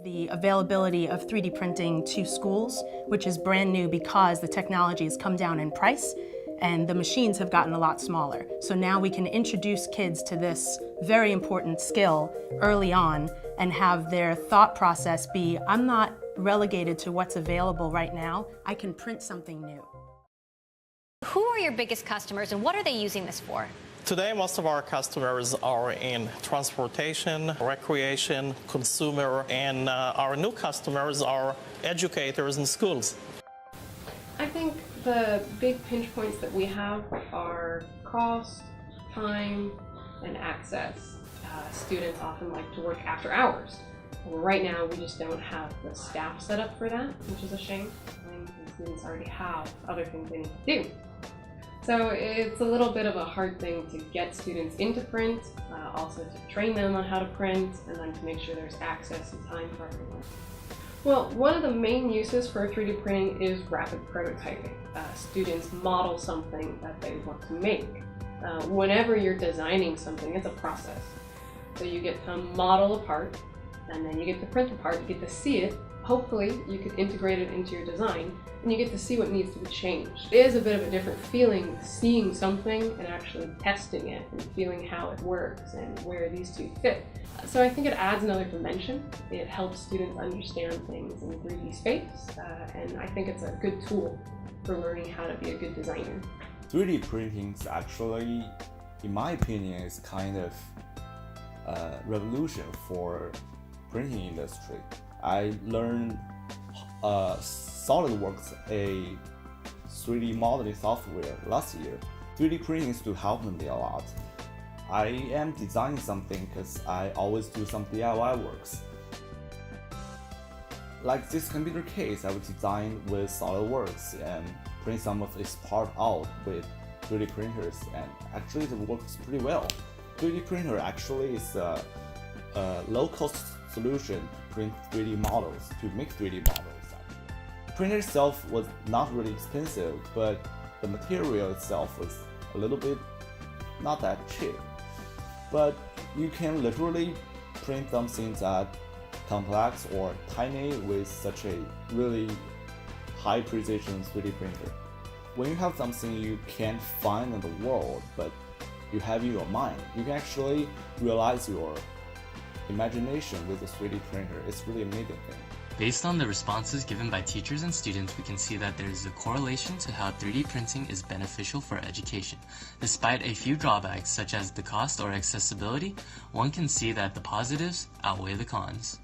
The availability of 3D printing to schools, which is brand new because the technology has come down in price and the machines have gotten a lot smaller. So now we can introduce kids to this very important skill early on and have their thought process be, I'm not relegated to what's available right now, I can print something new. Who are your biggest customers and what are they using this for? Today, most of our customers are in transportation, recreation, consumer, and our new customers are educators in schools. I think the big pinch points that we have are cost, time, and access. Students often like to work after hours. Right now, we just don't have the staff set up for that, which is a shame. And students already have other things they need to do. So it's a little bit of a hard thing to get students into print, also to train them on how to print, and then to make sure there's access and time for everyone. Well, one of the main uses for 3D printing is rapid prototyping. Students model something that they want to make. Whenever you're designing something, it's a process. So you get to model a part, and then you get to print the part, you get to see it. Hopefully, you could integrate it into your design, and you get to see what needs to be changed. It is a bit of a different feeling seeing something and actually testing it and feeling how it works and where these two fit. So I think it adds another dimension. It helps students understand things in 3D space, and I think it's a good tool for learning how to be a good designer. 3D printing is actually, in my opinion, is kind of a revolution for printing industry. I learned SolidWorks, a 3D modeling software, last year. 3D printing is to help me a lot. I am designing something because I always do some DIY works. Like this computer case, I would design with SolidWorks and print some of its part out with 3D printers, and actually it works pretty well. 3D printer actually is a low-cost solution to print 3D models, to make 3D models. The printer itself was not really expensive, but the material itself was a little bit not that cheap. But you can literally print something that complex or tiny with such a really high precision 3D printer. When you have something you can't find in the world, but you have in your mind, you can actually realize your imagination with a 3D printer. It's really amazing thing. Based on the responses given by teachers and students, we can see that there is a correlation to how 3D printing is beneficial for education. Despite a few drawbacks such as the cost or accessibility, one can see that the positives outweigh the cons.